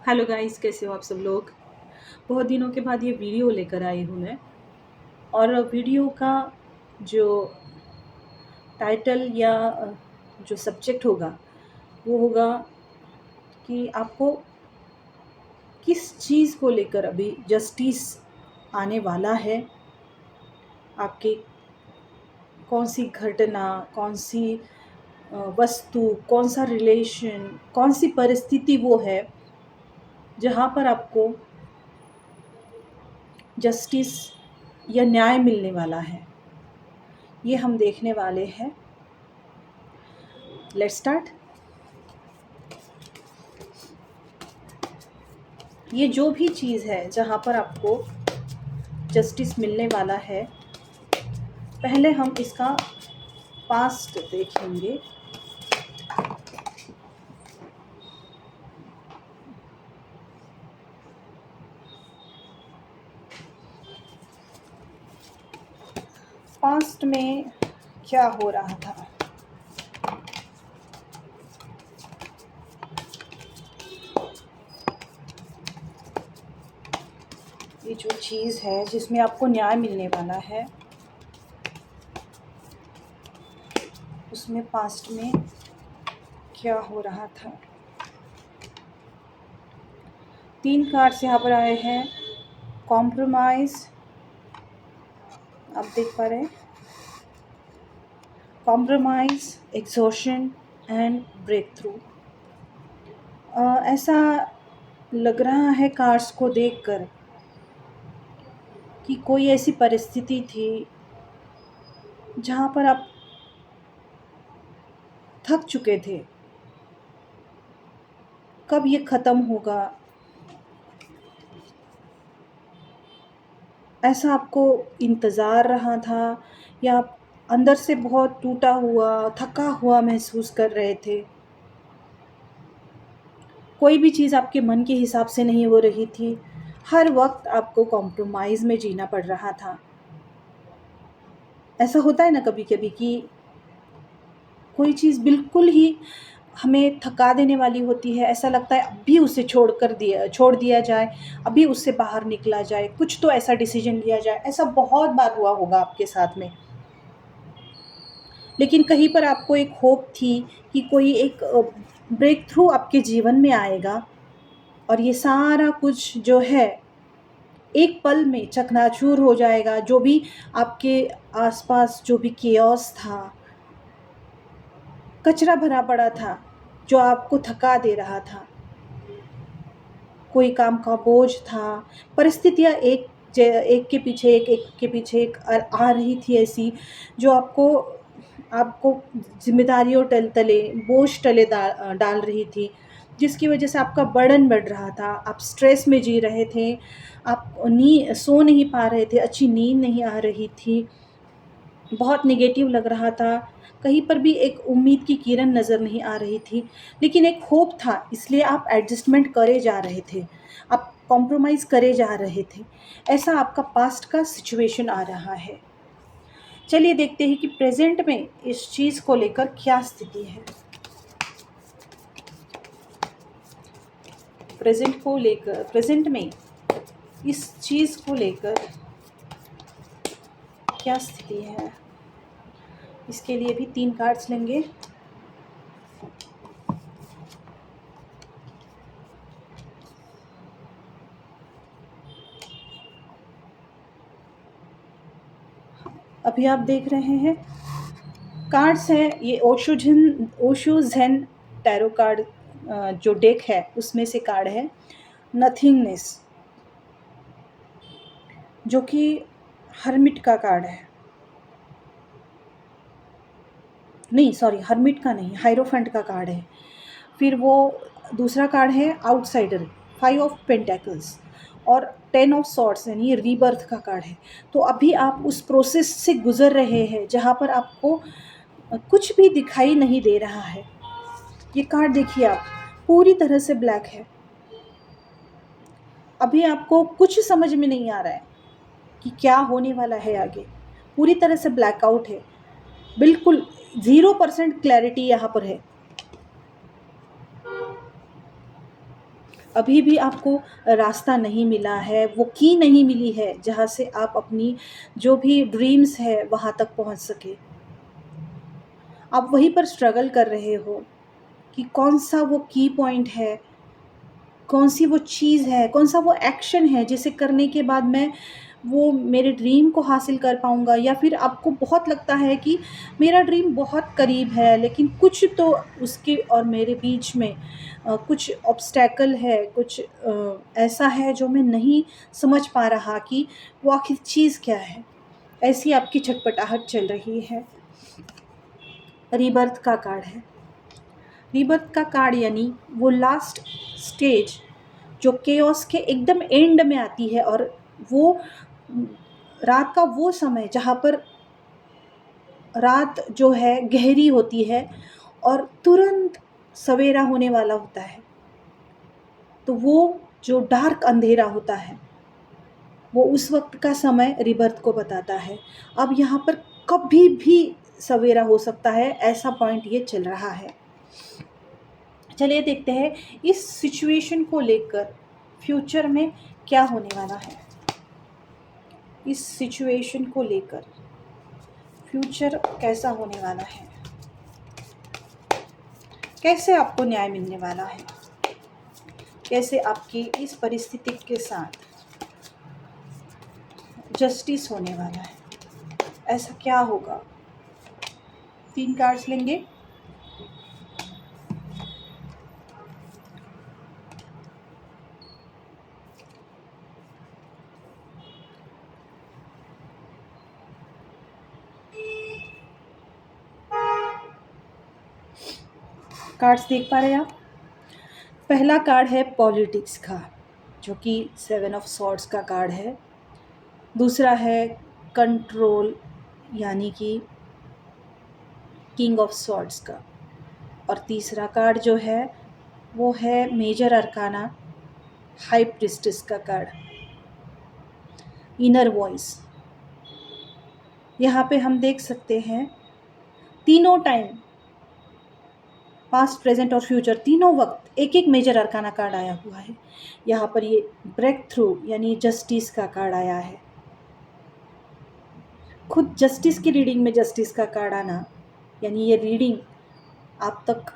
Hello guys, कैसे हो आप सब लोग। बहुत दिनों के बाद ये वीडियो लेकर आई हूँ मैं। और वीडियो का जो टाइटल या जो सब्जेक्ट होगा वो होगा कि आपको किस चीज़ को लेकर अभी जस्टिस आने वाला है। आपके कौन सी घटना, कौन सी वस्तु, कौन सा रिलेशन, कौन सी परिस्थिति वो है जहाँ पर आपको जस्टिस या न्याय मिलने वाला है। ये हम देखने वाले हैं। Let's start. ये जो भी चीज़ है जहाँ पर आपको जस्टिस मिलने वाला है, पहले हम इसका पास्ट देखेंगे। पास्ट में क्या हो रहा था। ये जो चीज़ है जिसमें आपको न्याय मिलने वाला है, उसमें पास्ट में क्या हो रहा था। 3 कार्ड्स यहाँ पर आए हैं। कॉम्प्रोमाइज़, आप देख पा रहे हैं, compromise, exhaustion and breakthrough. ऐसा लग रहा है कार्ड्स को देखकर कि कोई ऐसी परिस्थिति थी जहाँ पर आप थक चुके थे। कब ये ख़त्म होगा, ऐसा आपको इंतज़ार रहा था, या आप अंदर से बहुत टूटा हुआ, थका हुआ महसूस कर रहे थे। कोई भी चीज़ आपके मन के हिसाब से नहीं हो रही थी। हर वक्त आपको कॉम्प्रोमाइज़ में जीना पड़ रहा था। ऐसा होता है ना कभी-कभी कि कोई चीज़ बिल्कुल ही हमें थका देने वाली होती है। ऐसा लगता है अभी उसे छोड़ दिया जाए, अभी उससे बाहर निकला जाए, कुछ तो ऐसा डिसीजन लिया जाए। ऐसा बहुत बार हुआ होगा आपके साथ में। लेकिन कहीं पर आपको एक होप थी कि कोई एक ब्रेक थ्रू आपके जीवन में आएगा और ये सारा कुछ जो है एक पल में चकनाचूर हो जाएगा। जो भी आपके आसपास जो भी केओस था, कचरा भरा पड़ा था, जो आपको थका दे रहा था, कोई काम का बोझ था, परिस्थितियाँ एक के पीछे एक के पीछे एक आ रही थी ऐसी, जो आपको आपको ज़िम्मेदारियों तले बोझ तले डाल रही थी, जिसकी वजह से आपका बर्डन बढ़ रहा था। आप स्ट्रेस में जी रहे थे, आप सो नहीं पा रहे थे, अच्छी नींद नहीं आ रही थी, बहुत नेगेटिव लग रहा था, कहीं पर भी एक उम्मीद की किरण नज़र नहीं आ रही थी। लेकिन एक होप था, इसलिए आप एडजस्टमेंट करे जा रहे थे, आप कॉम्प्रोमाइज़ करे जा रहे थे। ऐसा आपका पास्ट का सिचुएशन आ रहा है। चलिए देखते हैं कि प्रेज़ेंट में इस चीज़ को लेकर क्या स्थिति है। प्रेज़ेंट में इस चीज़ को लेकर क्या स्थिति है, इसके लिए भी 3 कार्ड्स लेंगे। अभी आप देख रहे हैं कार्ड्स हैं, ये ओशो ज़ेन टैरो कार्ड जो डेक है उसमें से कार्ड है नथिंगनेस, जो कि हर्मिट का कार्ड है। नहीं सॉरी, हर्मिट का नहीं, हायरोफेंट का कार्ड है। फिर वो दूसरा कार्ड है आउटसाइडर, 5 ऑफ पेंटेकल्स, और 10 ऑफ सॉर्ड्स, यानी रीबर्थ का कार्ड है। तो अभी आप उस प्रोसेस से गुज़र रहे हैं जहाँ पर आपको कुछ भी दिखाई नहीं दे रहा है। ये कार्ड देखिए, आप पूरी तरह से ब्लैक है। अभी आपको कुछ समझ में नहीं आ रहा है कि क्या होने वाला है आगे। पूरी तरह से ब्लैकआउट है, बिल्कुल 0% क्लैरिटी यहाँ पर है। अभी भी आपको रास्ता नहीं मिला है, वो की नहीं मिली है जहाँ से आप अपनी जो भी ड्रीम्स है वहाँ तक पहुँच सके। आप वहीं पर स्ट्रगल कर रहे हो कि कौन-सा वो की पॉइंट है, कौन-सी वो चीज़ है, कौन-सा वो एक्शन है जिसे करने के बाद मैं वो मेरे ड्रीम को हासिल कर पाऊँगा, या फिर आपको बहुत लगता है कि मेरा ड्रीम बहुत करीब है लेकिन कुछ तो उसके और मेरे बीच में कुछ ऑब्स्टैकल है, कुछ ऐसा है जो मैं नहीं समझ पा रहा कि वो आखिर चीज़ क्या है। ऐसी आपकी छटपटाहट चल रही है। रीबर्थ का कार्ड है। रीबर्थ का कार्ड यानी वो लास्ट स्टेज जो केओस के एकदम एंड में आती है, और वो रात का वो समय जहाँ पर रात जो है गहरी होती है और तुरंत सवेरा होने वाला होता है। तो वो जो डार्क अंधेरा होता है वो उस वक्त का समय रिबर्थ को बताता है। अब यहाँ पर कभी भी सवेरा हो सकता है, ऐसा पॉइंट ये चल रहा है। चलिए देखते हैं इस सिचुएशन को लेकर फ्यूचर में क्या होने वाला है। इस सिचुएशन को लेकर फ्यूचर कैसा होने वाला है, कैसे आपको न्याय मिलने वाला है, कैसे आपकी इस परिस्थिति के साथ जस्टिस होने वाला है, ऐसा क्या होगा। 3 कार्ड्स लेंगे। कार्ड्स देख पा रहे हैं आप। पहला कार्ड है पॉलिटिक्स का, जो कि 7 ऑफ सॉर्ड्स का कार्ड है। दूसरा है कंट्रोल यानी कि किंग ऑफ सॉर्ड्स का। और तीसरा कार्ड जो है वो है मेजर अरकाना हाई प्रिस्टेस का कार्ड, इनर वॉइस। यहाँ पे हम देख सकते हैं तीनों टाइम, पास्ट प्रेजेंट और फ्यूचर, तीनों वक्त एक एक मेजर अरकाना कार्ड आया हुआ है। यहाँ पर ये ब्रेक थ्रू यानी जस्टिस का कार्ड आया है। खुद जस्टिस की रीडिंग में जस्टिस का कार्ड आना यानी ये रीडिंग आप तक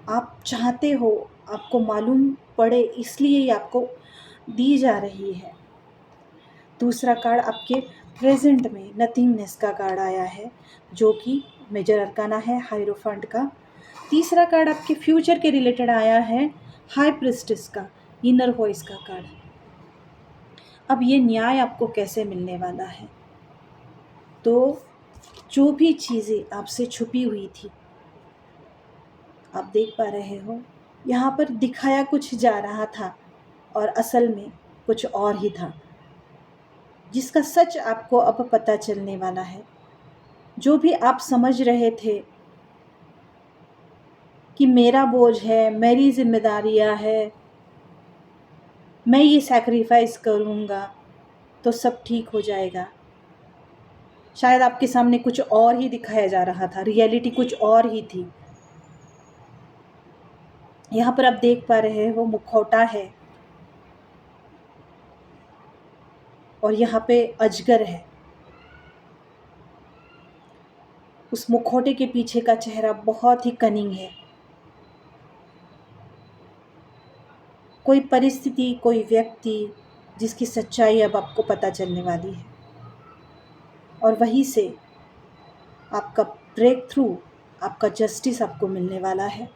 आप चाहते हो, आपको मालूम पड़े, इसलिए ये आपको दी जा रही है। दूसरा कार्ड आपके प्रेजेंट में नथिंगनेस का कार्ड आया है, जो कि मेजर अरकाना है हायरोफेंट का। तीसरा कार्ड आपके फ्यूचर के रिलेटेड आया है हाई प्रिस्टेस का, इनर वॉइस का कार्ड। अब ये न्याय आपको कैसे मिलने वाला है, तो जो भी चीज़ें आपसे छुपी हुई थी आप देख पा रहे हो, यहाँ पर दिखाया कुछ जा रहा था और असल में कुछ और ही था, जिसका सच आपको अब पता चलने वाला है। जो भी आप समझ रहे थे कि मेरा बोझ है, मेरी जिम्मेदारियाँ है, मैं ये सैक्रिफाइस करूँगा तो सब ठीक हो जाएगा, शायद आपके सामने कुछ और ही दिखाया जा रहा था, रियलिटी कुछ और ही थी। यहाँ पर आप देख पा रहे हो मुखौटा है और यहाँ पे अजगर है। उस मुखौटे के पीछे का चेहरा बहुत ही कनिंग है। कोई परिस्थिति, कोई व्यक्ति जिसकी सच्चाई अब आपको पता चलने वाली है, और वहीं से आपका ब्रेक थ्रू, आपका जस्टिस आपको मिलने वाला है।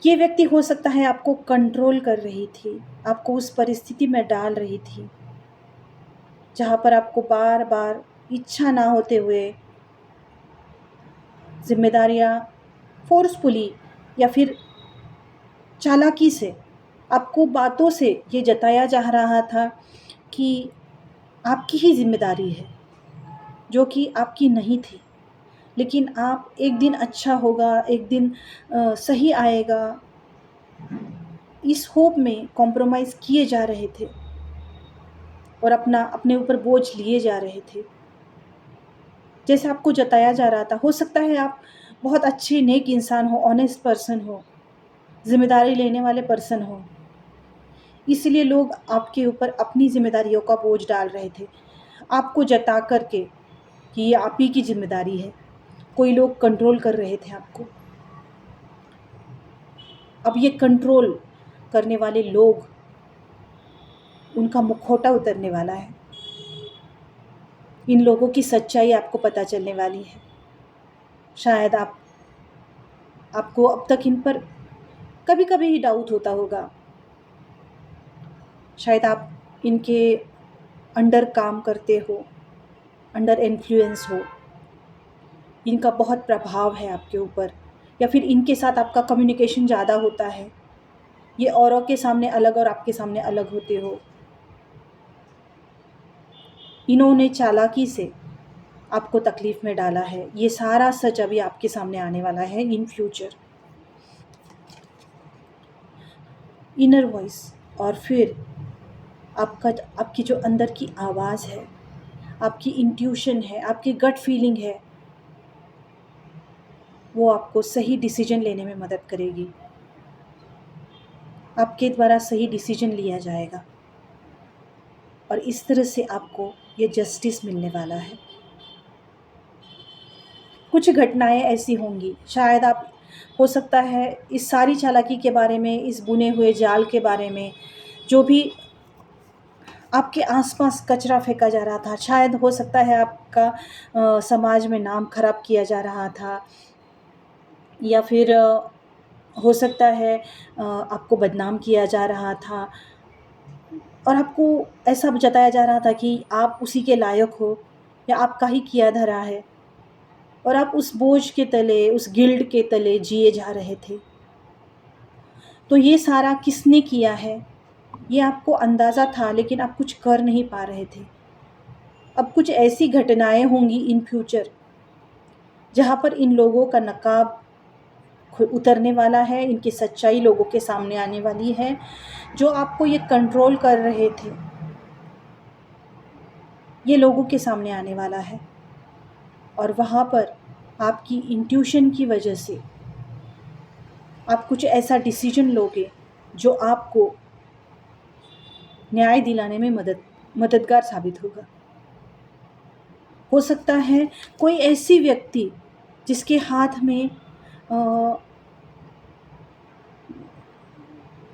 ये व्यक्ति हो सकता है आपको कंट्रोल कर रही थी, आपको उस परिस्थिति में डाल रही थी जहाँ पर आपको बार बार इच्छा ना होते हुए जिम्मेदारियाँ फोर्सफुली या फिर चालाकी से आपको बातों से ये जताया जा रहा था कि आपकी ही जिम्मेदारी है, जो कि आपकी नहीं थी। लेकिन आप एक दिन अच्छा होगा, एक दिन सही आएगा, इस होप में कॉम्प्रोमाइज़ किए जा रहे थे और अपने ऊपर बोझ लिए जा रहे थे। जैसे आपको जताया जा रहा था, हो सकता है आप बहुत अच्छे नेक इंसान हो, ऑनेस्ट पर्सन हो, ज़िम्मेदारी लेने वाले पर्सन हो, इसलिए लोग आपके ऊपर अपनी ज़िम्मेदारियों का बोझ डाल रहे थे, आपको जता कर के कि ये आप ही की ज़िम्मेदारी है। कोई लोग कंट्रोल कर रहे थे आपको। अब ये कंट्रोल करने वाले लोग, उनका मुखौटा उतरने वाला है। इन लोगों की सच्चाई आपको पता चलने वाली है। शायद आपको अब तक इन पर कभी-कभी ही डाउट होता होगा। शायद आप इनके अंडर काम करते हो, अंडर इन्फ्लुएंस हो, इनका बहुत प्रभाव है आपके ऊपर, या फिर इनके साथ आपका कम्युनिकेशन ज़्यादा होता है। ये औरों के सामने अलग और आपके सामने अलग होते हो। इन्होंने चालाकी से आपको तकलीफ़ में डाला है। ये सारा सच अभी आपके सामने आने वाला है इन फ्यूचर। इनर वॉइस, और फिर आपकी जो अंदर की आवाज़ है, आपकी इंट्यूशन है, आपकी गट फीलिंग है, वो आपको सही डिसीजन लेने में मदद करेगी। आपके द्वारा सही डिसीजन लिया जाएगा और इस तरह से आपको ये जस्टिस मिलने वाला है। कुछ घटनाएं ऐसी होंगी, शायद आप, हो सकता है इस सारी चालाकी के बारे में, इस बुने हुए जाल के बारे में, जो भी आपके आसपास कचरा फेंका जा रहा था, शायद हो सकता है आपका समाज में नाम खराब किया जा रहा था, या फिर हो सकता है आपको बदनाम किया जा रहा था और आपको ऐसा जताया जा रहा था कि आप उसी के लायक हो या आपका ही किया धरा है, और आप उस बोझ के तले, उस गिल्ट के तले जिए जा रहे थे। तो ये सारा किसने किया है, ये आपको अंदाज़ा था, लेकिन आप कुछ कर नहीं पा रहे थे। अब कुछ ऐसी घटनाएं होंगी इन फ्यूचर जहाँ पर इन लोगों का नकाब उतरने वाला है, इनकी सच्चाई लोगों के सामने आने वाली है। जो आपको ये कंट्रोल कर रहे थे, ये लोगों के सामने आने वाला है, और वहाँ पर आपकी इंट्यूशन की वजह से आप कुछ ऐसा डिसीजन लोगे जो आपको न्याय दिलाने में मददगार साबित होगा। हो सकता है कोई ऐसी व्यक्ति जिसके हाथ में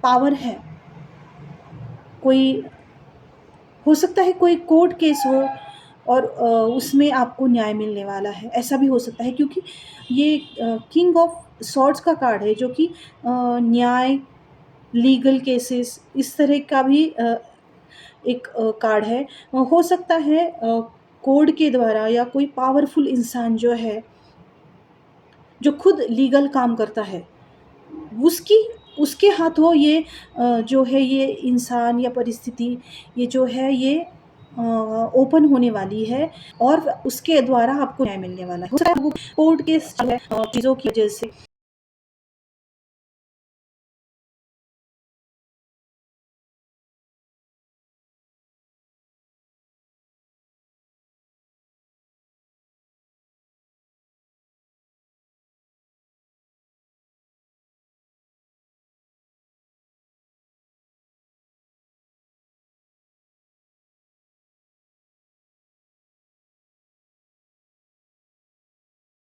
पावर है, हो सकता है कोई कोर्ट केस हो और उसमें आपको न्याय मिलने वाला है, ऐसा भी हो सकता है, क्योंकि ये किंग ऑफ सॉर्ड्स का कार्ड है, जो कि न्याय, लीगल केसेस, इस तरह का भी एक कार्ड है। हो सकता है कोर्ट के द्वारा, या कोई पावरफुल इंसान जो है, जो खुद लीगल काम करता है, उसके हाथों ये जो है ये इंसान या परिस्थिति, ये जो है ये ओपन होने वाली है, और उसके द्वारा आपको न्याय मिलने वाला है। हो सकता है कोर्ट केस जो है चीज़ों की वजह से